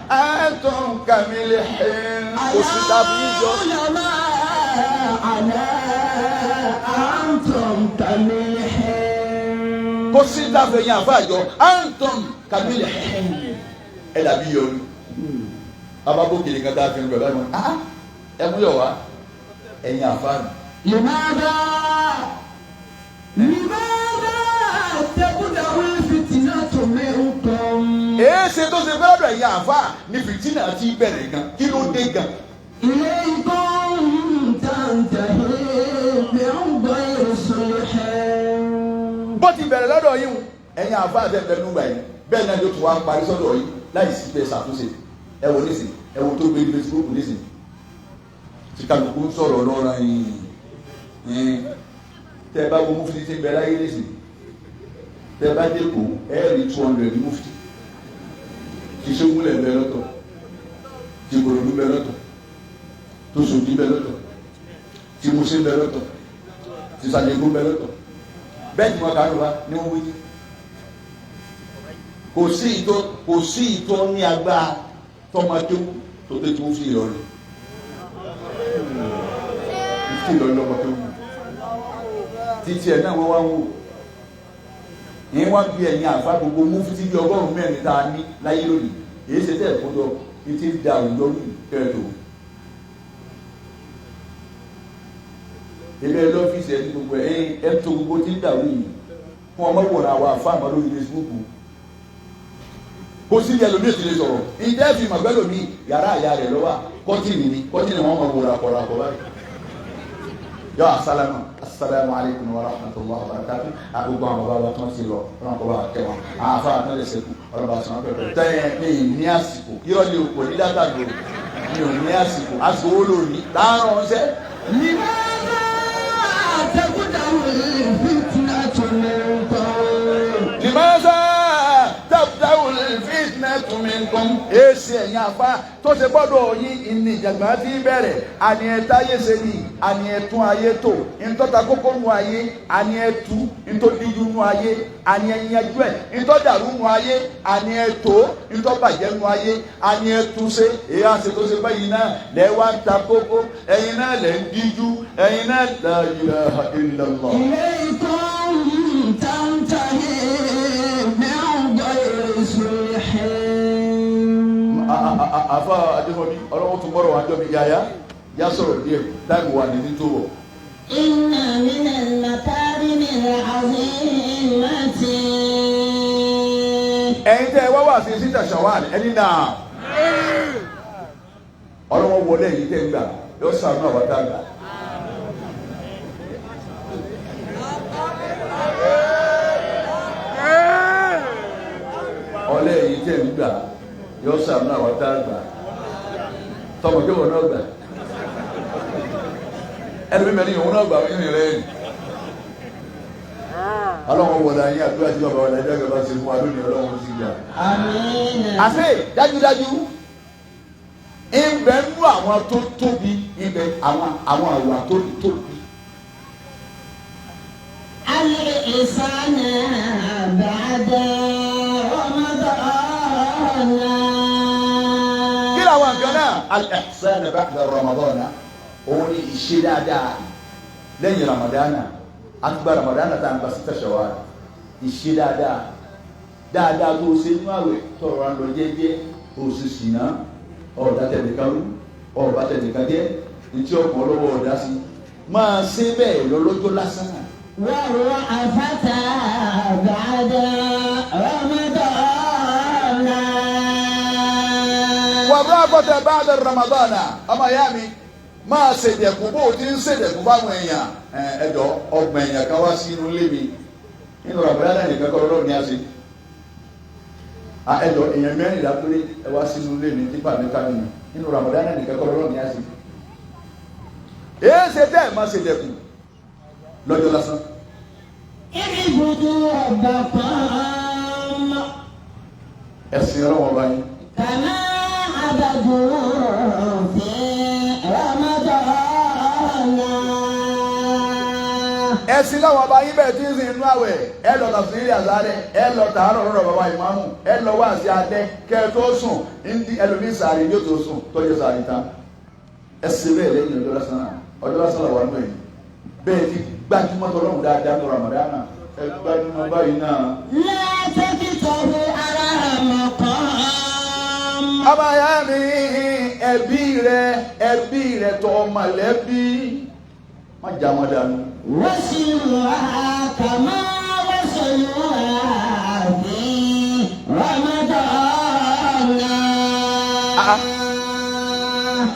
Speaker 1: antum kamilhin. kò sí tàbí ìjọ.
Speaker 2: ulama àná antum kamilhin.
Speaker 1: kò sí tàbí ẹ̀yin àfáàjọ antum kamilhin. ẹ dàbí yọrí ababókè nìkan tá a fi ń bẹ̀ báyìí wọn ẹ mú yọ wá ẹ̀yin àfáàní.
Speaker 2: لماذا تبدأ الفتنة منكم؟
Speaker 1: èéṣe tó ṣe fẹ́ràn ẹ̀yin àfáà ní fìtínà ti bẹ̀rẹ̀ gan kí ló dé gan.
Speaker 2: إليكم تنتهي من غير صلح.
Speaker 1: bó ti bẹ̀rẹ̀ lọ́dọ̀ yín ẹ̀yin àfáà tẹ̀ fẹ́ nígbà yìí bẹ́ẹ̀ náà ló tún wá parí sọ́dọ̀ yìí láì sí bẹ́ẹ̀ ṣàtúnṣe ẹ wò nísìn ẹ wò tó gbé ní Facebook nísìn tí kálukú ń sọ̀rọ̀ lọ́ra yìí tẹ́ ẹ bá wo mufti tí ń bẹ láyé nísìn tẹ́ ẹ bá dé kó ẹ rí 200 mufti tí sógúnlẹ̀ ń bẹ lọ́tọ̀ tí gbòdòdú ń bẹ lọ́tọ̀ tó sòdí ń bẹ lọ́tọ̀ tí musin ń bẹ lọ́tọ̀ tí sàdégún ń bẹ lọ́tọ̀ bẹ́ẹ̀ tí wọ́n kà ń wá ní wọ́n wí kò sí ìtọ́ ní agbára tọ́mọdé tó tẹ́ tó fi ìrọ̀lẹ́ ìfì lọ́lọ́mọ tó wù títí ẹ̀ náà wọ́n wá wò ní wọ́n bí ẹ̀yìn àfa gbogbo mufti bí 100 tá a ní láyé lónìí èyí ṣe tẹ́ ẹ̀kọ́ jọ ní ti da àwùjọ ní kẹrẹ̀tò ilé lọ́fíìsì ẹ̀ ní gbogbo ẹ̀ tó gbogbo ti ń dàrú yìí fún ọmọ wòrán àwọn àfa àmọ́ lórí Facebook kó sí ìyá lomi èsì lè sọ̀rọ̀ ìjẹ́ fi màgbẹ́ lomi yàrá àyà rẹ̀ lọ́wọ́ kọ́tìnì ni kọ́tìnì wọn máa wòrán àkọ́rọ̀ àkọ́ báyìí. yọ asalaamu alaykum wa rahmatullahi wa barakatuh agbègbè àwọn bàbá tó ń ti lọ ọlọ́run kọ́ bá wa kẹ́ wọn àwọn afárá tó lè sẹ́kù ọlọ́run bá sọ̀rọ̀ pẹ̀lú tẹ́yẹ mi ní àsìkò yọ ní òkò ní dátà lò mi ò ní àsìkò wo lórí láàárọ̀ ọ̀sẹ̀. limaza tabda'ul fitnatu minkum èsì ẹ̀yìn àfa tó ṣe gbọ́dọ̀ yín ìní ìjàgbá tí bẹ̀rẹ̀ àní ẹ̀ta ayé ṣe ni àní ẹ̀tún ayé tó ntọ́ta kókó nu ayé àní ẹ̀tú ntọ́díjú nu ayé àní ẹ̀yìnjú ẹ̀ ntọ́dàrú nu ayé àní ẹ̀tó ntọ́bàjẹ́ nu ayé àní ẹ̀tún ṣe èyí àṣẹ tó ṣe báyìí náà lẹ́wà ń ta kókó ẹ̀yin náà lẹ́ ń díjú ẹ̀yin náà la ilaha illallah. Afa adéhọ́ni ọlọ́wọ́ tún bọ́rọ̀ wájọ́ mi yáyá yá sọ̀rọ̀ díẹ̀ táìmù wà ní tó wọ̀.
Speaker 3: Inna minal makarimil azimati.
Speaker 1: ẹ̀yin tẹ́ ẹ wá wà sí síta ṣàwáàlì ẹni náà ọlọ́wọ́ wọlé ẹ̀yin tẹ́ ń gbà yóò sàánú àwọn tá a gbà. ọlẹ́ ẹ̀yin tẹ́ ń gbà yóò sàánú àwọn tá a gbà tọmọ kí wọn náà gbà ẹni bí mẹ́rin òun náà gbà nínú rẹ̀ ni ọlọ́run wọlé ayé àdúrà tí bàbá wọlé ẹjọ́ ìjọba ṣe fún wa lónìí ọlọ́run sì gbà. àṣẹ dájúdájú ibẹ̀ nú àwọn tó tóbi ibẹ̀ àwọn àwà tó tóbi.
Speaker 3: Al-ihsana ba'da Ramadana.
Speaker 1: àwọn nǹkan náà
Speaker 4: al-ihsan ba'da Ramadan òun ni ìṣe dáadáa lẹ́yìn Ramadana àtúgbà Ramadana tá à ń gba sí Shawwal ìṣe dáadáa tó ṣe nínú àwẹ̀ tọrọ àlọ jẹ́jẹ́ òṣìṣì náà ọ̀dà tẹ̀lẹ̀kan rú ọ̀bà tẹ̀lẹ̀kan jẹ́ ìtí ọkàn lọ́wọ́ ọ̀dà sí máa ṣe bẹ́ẹ̀ lọ́lọ́jọ́ lásán.
Speaker 3: wàrà àfàtà bàdà Ramadana.
Speaker 1: wàrà àfàtà bàdà Ramadana ọmọ ìyá mi máa ṣèdẹ̀kùn bó o ti ń ṣèdẹ̀kùn fáwọn èèyàn ẹ̀dọ̀ ọgbọ̀n èèyàn kan wá sínú ilé mi nínú Ramadana nìkan kọ́ lọ́rùn ní àṣẹ. ẹ̀dọ̀ èèyàn mẹ́rìnlá péré ẹ wá sínú ilé mi nípa mi ká mi nínú Ramadana nìkan kọ́ lọ́rùn ní àṣẹ. èé ṣe tẹ́ ẹ̀ máa ṣèdẹ̀kùn lọ́jọ́ lásán.
Speaker 3: ìbùdó ọ̀bà kan.
Speaker 1: ẹ̀sìn ọlọ́wọ́n bá yín.
Speaker 3: kàmá àbàdù fi Ramadana.
Speaker 1: ẹ̀sìn láwọn ọba yín bẹ́ẹ̀ tí ń sin inú àwẹ̀ ẹ lọ tàbí ilé àzárẹ̀ ẹ lọ tààrọ̀ lọ́rọ̀ bàbá ìmáàmù ẹ lọ wá sí adẹ́ kẹ́ ẹ tó sùn ní ẹlòmíín sàárì yóò tó sùn tọ́jú sàárì tán ẹ̀sìn bẹ́ẹ̀ lẹ́yìn ọjọ́ lásán làwọn ọmọ yìí bẹ́ẹ̀ ti gbajúmọ̀ tọ́lọ́mù dáadáa ní Ramadana ẹ gbajúmọ̀ báyìí náà.
Speaker 3: látẹ́kítọ̀rọ̀ ara mọ̀ kàn.
Speaker 1: àbáyá mi ẹbí rẹ tọ́ mọ̀lẹ́bí má já wọn dànù.
Speaker 3: وسلوها كما وصلوها في رمضان.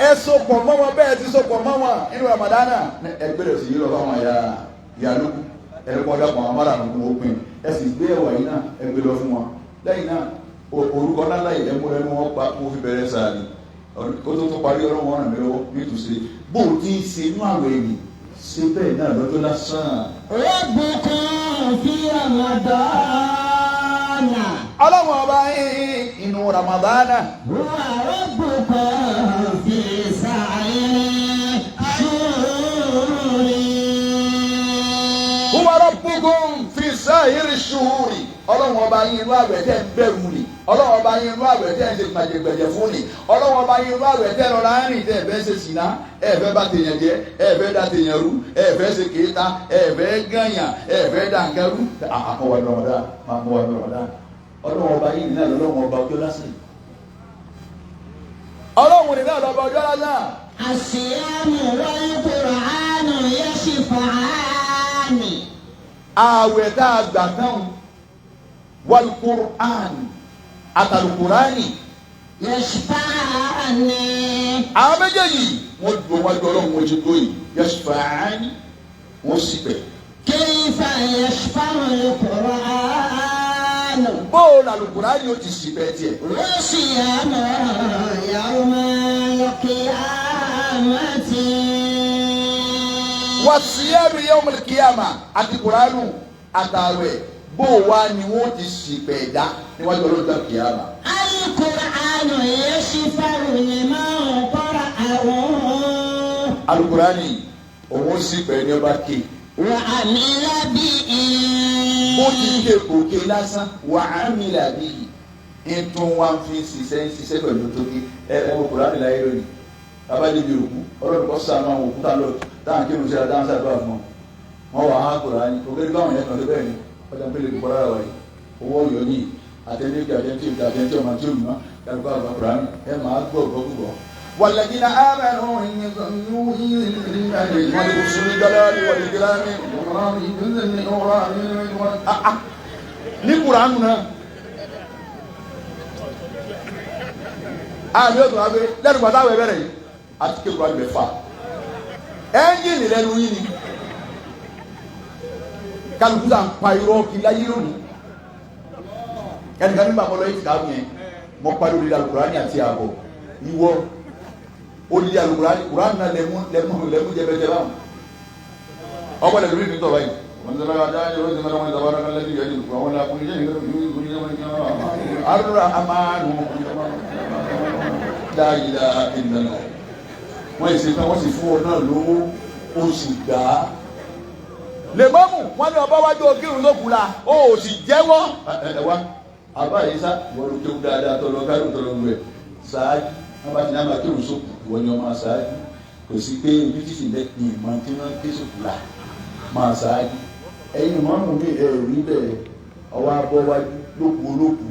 Speaker 1: ẹ sopọ̀ mọ́ wọn bẹ́ẹ̀ ti sopọ̀ mọ́ wọn nínú Ramadana ẹgbẹ́ rẹ̀ sì yí lọ fáwọn ìyá lókù ẹ̀rọ dàpọ̀ àwọn amára àmì tó pin ẹ sì gbé ẹwà yìí náà ẹgbẹ́ lọ fún wọn lẹ́yìn náà orúkọ náà láyé ẹmú ẹnu wọn pa kó fi bẹ̀rẹ̀ sáàlì kó tó parí ọlọ́run wọn ràn mí lọ́wọ́ nítòsí bó o ti ń ṣe inú àwẹ̀ yìí ṣe bẹ́ẹ̀ náà lọ́jọ́ lásán.
Speaker 3: ربكم في رمضان.
Speaker 1: ọlọ́run ọba yín inú Ramadana.
Speaker 3: هو ربكم في سعير شهور.
Speaker 1: huwa rabbukum fi sa'iri shuhuri ọlọ́run ọba yín inú àwẹ̀ tẹ́ ń bẹ̀rù ni ọlọ́run ọba yín inú àwẹ̀ tẹ́ ń ṣe gbàjẹgbẹ̀jẹ̀ fún ni ọlọ́run ọba yín inú àwẹ̀ tẹ́ lọ́ra rìn tẹ́ ẹ̀fẹ́ ṣe sìná ẹ̀fẹ́ bá tèèyàn jẹ ẹ̀fẹ́ dá tèèyàn rú ẹ̀fẹ́ ṣe kéta ẹ̀fẹ́ gànyàn ẹ̀fẹ́ dànkẹ́rú àkọwà lọ́wọ́dá máa mú wa lọ́wọ́dá ọlọ́run ọba yín nínú ọlọ́run ọba ọjọ́ lásán ọlọ́run nínú ọlọ́ba ọjọ́ lásán.
Speaker 3: الصيام والقرآن يشفعان.
Speaker 1: àwẹ̀ tá a gbà tán wal Qur'an àtàlùkùránì.
Speaker 3: يشفعان.
Speaker 1: àwọn méjèèjì wọ́n dùn wájú ọlọ́run wọ́n ti lóyè yashfa'an wọ́n sì bẹ̀.
Speaker 3: كيف يشفع القرآن.
Speaker 1: bóòlù àlùkùránì ó ti sì bẹ̀ tiẹ̀.
Speaker 3: وصيام يوم القيامة.
Speaker 1: wàsíyẹ́rù yawmul qiyamah àti kùránù àtàwẹ̀ bó wá ni wọ́n ti sì bẹ̀ dá níwájú ọlọ́run kìyàmà.
Speaker 3: القرآن يشفع لمن قرأه.
Speaker 1: àlùkùránì òun sì bẹ̀ ní ọba ké.
Speaker 3: وعمل به.
Speaker 1: bó ti ké kò ké lásán wa amila bihi ìtún wa fi ṣiṣẹ́ pẹ̀lú tó ké ẹ̀rọ kùránì láyé lónìí bàbá débi òkú ọlọ́run kọ́ sànú àwọn òkú táwọn lọ táwọn kírun sí adáhùn sàdúrà fún wọn wà á kùránì òkèèrè báwọn yẹn kàn lé bẹ́ẹ̀ ni ọjà pélé kò bọ́lá wáyé owó ọ̀yọ́ ní àtẹnudí àtẹnudí ọmọ tí ò ní wọn kálukọ́ àgbà kùránì ẹ máa gbọ́ gbọ́. والذين آمنوا ولرسل الجلال والإكرام ní kùránù náà àmì ọ̀tún wá pé lẹ́nu pàtàkì ẹ̀bẹ̀rẹ̀ yìí àti kí kùránù bẹ̀ fà ẹ́ńjìnì lẹ́nu yìí ni kálukú sàn pa irọ́ kí láyé lónìí ẹnìkan nígbà mọ́ lọ yìí kàá yẹn mọ́ pariwo lílà kùránì àti ààbọ̀ ìwọ olùdí àlùkùránì kùránì náà lẹ́mú jẹbẹjẹ báwọn ọkọ̀ lẹ́nu rí nítọ̀ báyìí wọ́n ti sọ́ra dáa yóò ti mẹ́ta wọn ìtàwọn ọ̀rọ̀ lẹ́nu yẹn ní àwọn ọ̀làkùnrin yẹn ní àrùn àmàlù dáìlà ìlànà wọ́n yìí ṣe tán wọ́n sì fún ọ náà lówó ó sì gbà á lè mọ́mù wọ́n ní ọba wájú okírun lókun la ó sì jẹ́wọ́ ẹ wá àbá yìí sá wọ́n ló kéwú dáadáa tọ́lọ́ kárò tọ́lọ́ rẹ̀ ṣáájú wọ́n bá ti náà máa kéwòn sókù ìwọ ni wọ́n máa ṣáájú kò sí pé ojú títì bẹ́ẹ̀ ni ìmọ̀ tí wọ́n ké sókù là máa ṣáájú ẹ̀yin máa mú mi ẹ̀rù níbẹ̀ ọwọ́ abọ́ wájú lóku olóku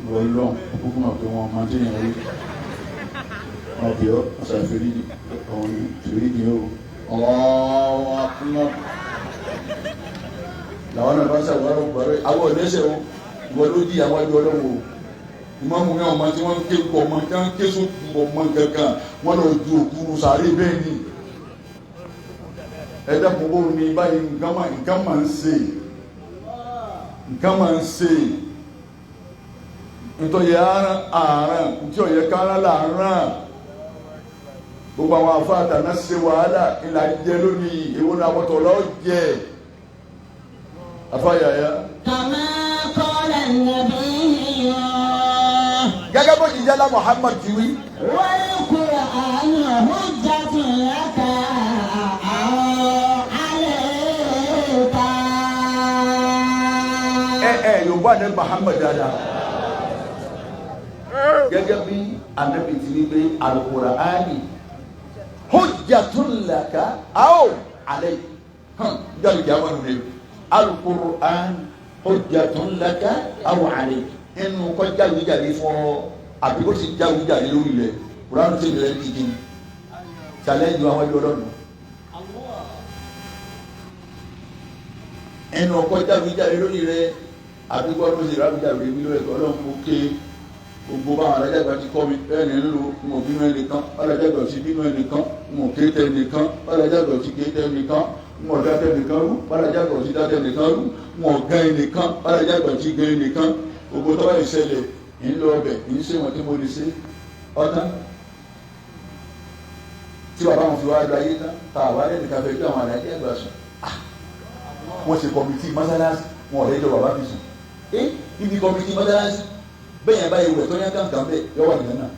Speaker 1: ìwọ lọ́n kúkú mọ̀ pé wọ́n máa tẹ̀yìn rí wọn bí ọ ọ̀sán ìfèrídì ọ̀hún ìfèrídì ó ọ̀hún akúnmọ́ làwọn náà bá ń ṣàwárò gbọ́rẹ́ àwọn ọ̀dẹ́sẹ̀ wọn ìwọ ló di àwọn ẹjọ́ ọlọ́wọ́ ìmọ̀mù ní ọmọ tí wọ́n ń ké pọ̀ mọ́ tí wọ́n ń ké sókùn mọ́ kankan wọ́n lọ ju òkúrú sàárè bẹ́ẹ̀ ni ẹ̀dá púpọ̀ ní báyìí nǹkan máa ń ṣe nítorí àárán tí ọ̀yẹ́ kára làárán gbogbo àwọn afáàtà náà ṣe wàhálà ìlà jẹ lónìí èwo ni àwọn tọ̀lọ́ jẹ afáyàyà.
Speaker 3: كما قال النبي
Speaker 1: gẹ́gẹ́ bó ti jẹ́lá Muhammad ti wí.
Speaker 3: والقرآن حجة لك أو عليك.
Speaker 1: Yorùbá ní Muhammad dáadáa gẹ́gẹ́ bí Ànábì ti wí pé Al-Qur'ani hujjatun laka aw alayk jáde jáwé nù Al-Qur'an hujjatun laka aw alayk inú kọ́ jáwéjáde fún ọ àbí kó sì jáwéjáde lórí rẹ̀ Kùránì tí ìrẹ́ ní ìdí challenge àwọn ẹgbẹ́ ọlọ́run inú kọ́ jáwéjáde lórí rẹ̀ àbí kó ọdún sí ìrábíjáde lórí ẹ̀kọ́ ọlọ́run kó ké gbogbo báwọn alájàgbà ti kọ́ mi ẹni ńlò mo bínú ẹnìkan alájàgbà ti bínú ẹnìkan mo kéte ẹnìkan alájàgbà ti kéte ẹnìkan mo dáte ẹnìkan rú alájàgbà ti dáte ẹnìkan rú mo gán ẹnìkan alájàgbà ti gán ẹnìkan gbogbo tó bá yìí ṣẹlẹ̀ ń lọ ọbẹ̀ ń ṣe wọn tí mo lè ṣe ọ̀tán tí bàbá wọn fi wá lọ ayé tán tá a wá lẹ́nu ká fẹ́ gbé àwọn alájàgbà sùn wọ́n ṣe kọ́mítì mọ́sálásí wọn ò lẹ́jọ́ bàbá fi sùn ibi kọ́mítì mọ́sálásí bẹ́ẹ̀ yẹn báyìí wẹ̀ tó yẹn kankan bẹ́ẹ̀ yọ wà nìyẹn náà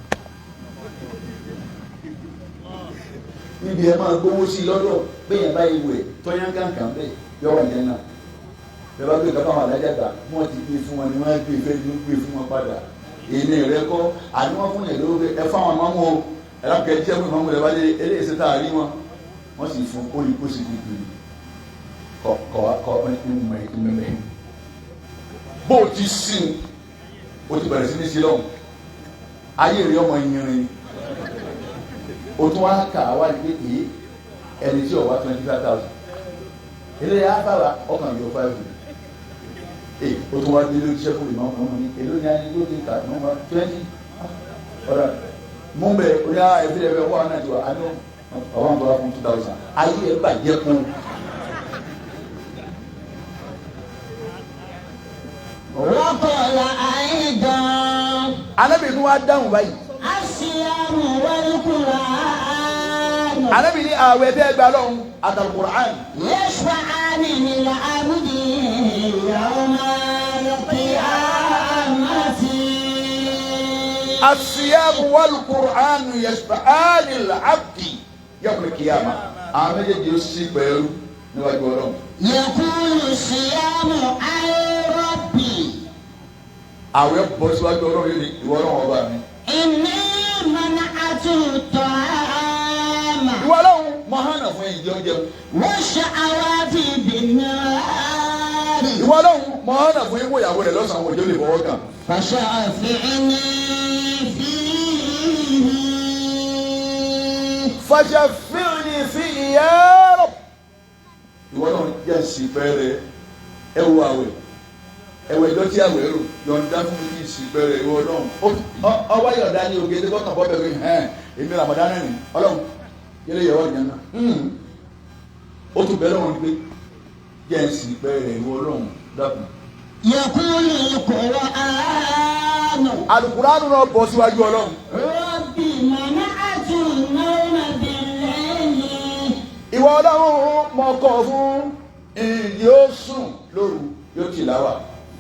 Speaker 1: níbi ẹ̀ máa gbówó sí lọ́dọ̀ bẹ́ẹ̀ yẹn báyìí wẹ̀ tó yẹn kankan bẹ́ẹ̀ yọ wà nìyẹn náà bẹ́ẹ̀ bá gbé kápá wọn alájàgbà wọ́n ti gbé fún wọn ni wọ́n gbé fẹ́ gbé fún wọn padà èmi rẹ kọ́ àní wọ́n fún yẹn lówó pé ẹ fáwọn máa mú o ẹ̀rọ kẹ́kẹ́ jẹ́ fún ìmọ̀ rẹ̀ wáyé eléyìí ṣe tá a rí wọn wọ́n sì fún kóyí kó sì gbìgbì kọ́ ìmẹ̀mẹ̀ bó o ti sìn o ti bẹ̀rẹ̀ sí ní sílọ̀ ayé rẹ̀ ọmọ yìnrìn o tún wá kà wá ní pé ẹni tí ó wá 25,000 ilé yà á bára ọkàn yóò 5 o tún wá dé lórí iṣẹ́ fún ìmọ̀ ọmọ ní èló ní ayé ló dé kà ní ọmọ 20 ọ̀rọ̀ mú bẹ́ẹ̀ o yà ẹ̀fílẹ̀ wọ́n náà ti wà á ní ọwọ́n bọ̀ wá fún 2,000 ayé ẹ̀ bàjẹ́ kún.
Speaker 3: وقال أيضا
Speaker 1: Ànábì ní wá dáhùn báyìí.
Speaker 3: الصيام والقرآن
Speaker 1: Ànábì ní ààwẹ̀ tẹ́ gbà lọ́hùn àtàlùkùrán.
Speaker 3: يشفعان للعبد يوم القيامة.
Speaker 1: الصيام والقرآن يشفعان للعبد يوم القيامة. àwọn méjèèjì ó sì pẹ̀lú níwájú Ọlọ́run.
Speaker 3: يقول الصيام عن ربي
Speaker 1: àwẹ̀ bọ́ síwájú Ọlọ́run yìí ni ìwọ Ọlọ́run ọba mi.
Speaker 3: إني منعت الطعام
Speaker 1: ìwọ Ọlọ́run mọ hànà fún ẹ̀yìn jẹun jẹun.
Speaker 3: والشهوات بالنار
Speaker 1: ìwọ Ọlọ́run mọ hànà fún ìwọ ìyàwó rẹ̀ lọ́sàn-án òjò lè fọwọ́ kàn.
Speaker 3: فشافعني فيه.
Speaker 1: فشفعني فيه يا رب. ìwọ Ọlọ́run jẹ́ ìsìnpẹ́rẹ́ ẹ wo àwẹ̀ ẹwẹ ìjọ tí àwẹ̀ rò yọ̀ǹda fún mi ní ìsìnpẹ́rẹ́ ìwọ Ọlọ́run ọwọ́ yọ̀ǹda ní oge ẹgbẹ́ kan bọ́ bẹ̀rẹ̀ hẹ́n èmi Ramadan náà ni Ọlọ́run yẹlẹ yẹwọ́ ìyẹn náà ó tún bẹ̀rẹ̀ wọn pé jẹ́ ìsìnpẹ́rẹ́ ìwọ Ọlọ́run dákun.
Speaker 3: يقول القرآن
Speaker 1: Al-Qur'an náà bọ́ síwájú Ọlọ́run.
Speaker 3: ربي منعت النوم بالليل
Speaker 1: ìwọ Ọlọ́run mọ kọ́ fún ìdí ó sùn lóru yóò tì láwà.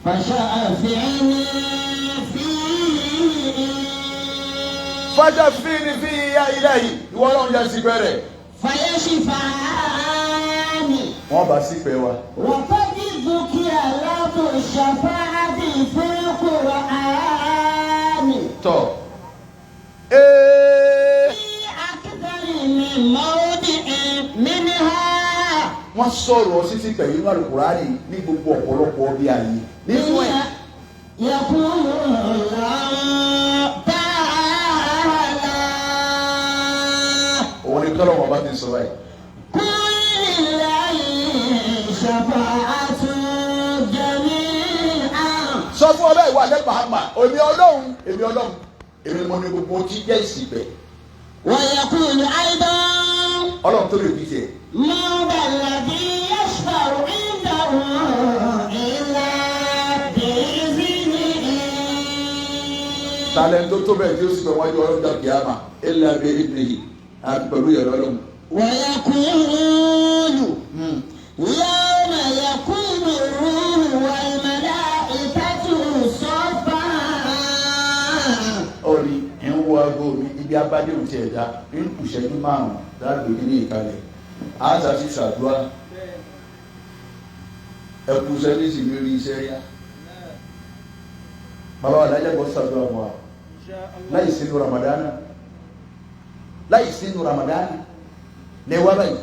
Speaker 3: فشافعني فيه.
Speaker 1: فشفعني فيه يا إلهي ìwọ Ọlọ́run jẹ́ ìsìnpẹ́rẹ́.
Speaker 3: فيشفعان
Speaker 1: wọ́n bá sípẹ́ wa.
Speaker 3: وقد ذكر لفظ الشفاعة في القرآن.
Speaker 1: tọ́
Speaker 3: أكثر من موضع منها.
Speaker 1: wọ́n sọ̀rọ̀ títí pẹ̀lú inú Al-Qur'ani ní gbogbo ọ̀pọ̀lọpọ̀ bí ayé nínú ẹ̀.
Speaker 3: يقول الله تعالى
Speaker 1: òun ni kọ́lọ̀ wọn bá ti sọ báyìí.
Speaker 3: قل لله شفاعة جميعا.
Speaker 1: sọ fún ọlọ́ ìwà àdẹ́gbà àmà èmi ọlọ́run èmi mo ní gbogbo tí jẹ́ ìsìnkẹ́.
Speaker 3: ويقول أيضا
Speaker 1: ọlọ́run tó lè fi tiẹ̀.
Speaker 3: من ذا الذي يشفع عنده إلا بإذنه.
Speaker 1: talẹ̀ tó tó bẹ́ẹ̀ tí ó sì fẹ́ wájú ọlọ́run dàbí àmà illa bi idnihi àti pẹ̀lú ìyọ̀rọ̀ ọlọ́run.
Speaker 3: ويقول يوم يقوم الروح والملائكة صفا.
Speaker 1: orí ń wo aago mi ibi abádé òun ti ẹ̀dá ń kù ṣẹ́jú márùn-ún láàgbé ní ìkàlẹ̀ àásà sí ṣàdúrà ẹkù sẹ́lẹ̀sì lórí iṣẹ́ yá. bàbá wa dájẹ́ bọ́ ṣàdúrà fún wa láì sínú ramadana ní wá báyìí.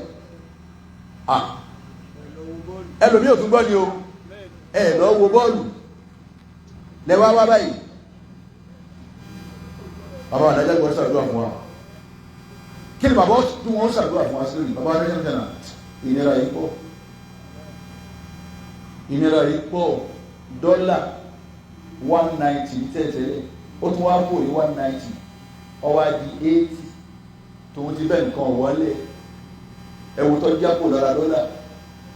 Speaker 1: ẹlòmí ò tún gbọ́ ni o ẹ lọ wo bọ́ọ̀lù lẹ́wà wá báyìí. bàbá wa dájẹ́ bọ́ ṣàdúrà fún wa kí ni bàbá tí wọ́n ṣàdúrà fún wa sí lónìí. bàbá wa dájẹ́ tẹ̀nà ìnira yìí pọ̀ dọ́là 190 tẹ̀tẹ̀lẹ̀ ó tún wá kó ní 190 ọwá di 80 tòun ti bẹ́ẹ̀ nǹkan wọlé ẹ̀wù tó jápò lára dọ́là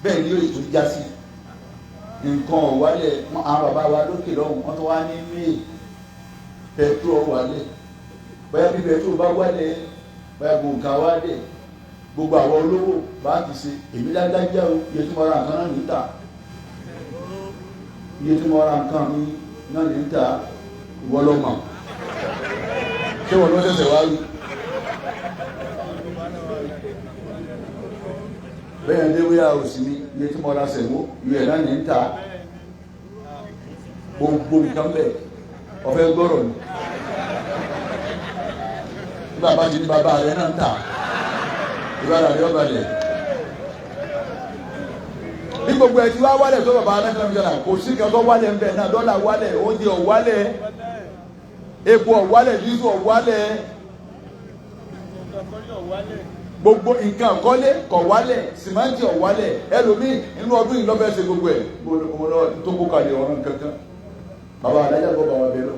Speaker 1: bẹ́ẹ̀ ni yóò tún já sí nǹkan wálé àwọn bàbá wa lókè lọ́hùn wọ́n tó wá ní may petrol wálé bóyá bí petrol bá wálé bóyá gbòǹkà wálé gbogbo àwọn olówó bá ti ṣe èmi dájá o iye tí mo ra nǹkan náà níta iye tí mo ra nǹkan mi náà níta ìwọ ló mọ̀ ṣé wọn ló ṣẹ̀ṣẹ̀ wá rí. bẹ́ẹ̀ ni wíyá òsì mi iye tí mo ra sẹ̀wó iye náà níta gbogbo nǹkan bẹ́ẹ̀ ọ̀fẹ́ gbọ́rọ̀ ni bàbá ti ní bàbá rẹ̀ náà ń tà ìbára rẹ̀ ọba rẹ̀ bí gbogbo ẹ̀ tí wá wálẹ̀ tó bàbá anákan jẹ́ra kò sí kan tó wálẹ̀ ń bẹ̀ náà dọ́là wálẹ̀ oúnjẹ ọ̀wálẹ̀ epo ọ̀wálẹ̀ dísù ọ̀wálẹ̀ gbogbo nǹkan kọ́lé kọ̀wálẹ̀ sìmẹ́ntì ọ̀wálẹ̀ ẹlòmíì inú ọdún yìí lọ́fẹ̀ẹ́ ṣe gbogbo ẹ̀ tó kó kalẹ̀ ọ̀run kankan bàbá adájọ́ gbọ́ bàbá bẹ́ẹ̀ lọ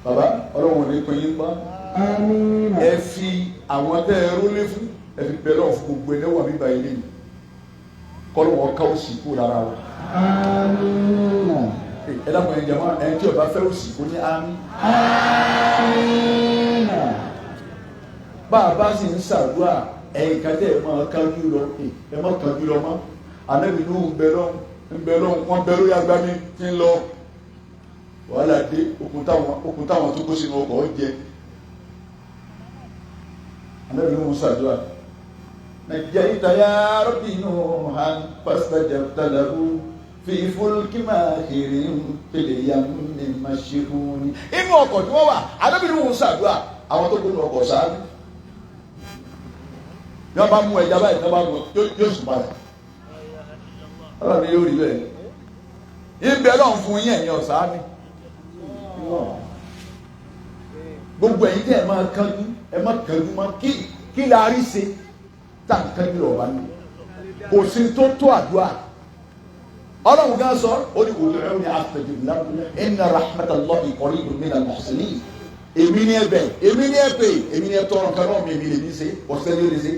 Speaker 1: bàbá ọlọ́run ní pín yín pa ẹ fi àwọn tẹ́ ẹ rólé fún ẹ fi bẹ́ẹ̀ lọ́wọ́ fún gbogbo ẹ̀ lẹ́wọ̀n bíbá ilé yìí kọ́lọ́ wọn ká òsì kú lára wọn. ẹ dákun ẹ jẹmọ ẹ tí ọba fẹ́ òsì kú ní àmín. bá a bá sì ń ṣàdúrà ẹ̀yìn kan tẹ́ ẹ máa kájú lọ ẹ má kájú lọ mọ́ ànábì ní òun bẹ lọ́hùn wọ́n bẹ lórí agbámi tí ń lọ wàhálà dé okùn táwọn tó kó sínú ọkọ̀ jẹ ànábì ní òun ṣàdúrà. نجيت يا ربي نوحا فاستجبت له في فلك ماهر في اليم مشحون. inú ọkọ̀ tí wọ́n wà arábìnrin wọn ṣàdúrà àwọn tó gbóná ọkọ̀ ṣáájú ní wọ́n bá mú ẹja báyìí ní wọ́n bá mú yóò sùn padà ọlọ́run yóò rí bẹ́ẹ̀ ibẹ̀ lọ́n fún yín ẹ̀yìn ọ̀sán mi gbogbo ẹ̀yin tẹ́ ẹ máa kánjú mọ́ kí la rí ṣe tàǹkan ní ọba ní kò sí tó tó àdúrà ọlọ́run gan sọ ó ní òdòdó ní astajib lakum inna rahmatallahi qaribun minal muhsinin èmi ní ẹ̀bẹ̀ èmi ní ẹ̀pẹ̀ èmi ní ẹ̀tọ́ ọ̀rọ̀ kan náà mi lè ní ṣe ọ̀sẹ̀ ní ó lè ṣe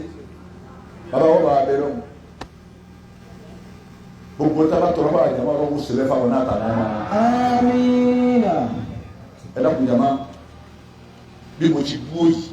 Speaker 1: bàbá wọn bá abẹ́rẹ́ wọn gbogbo tábà tọrọ bá àjàmọ́ ọlọ́run sílẹ̀ fáwọn náà tà náà. àmín. ẹ dákun jàmá bí mo ti bú yìí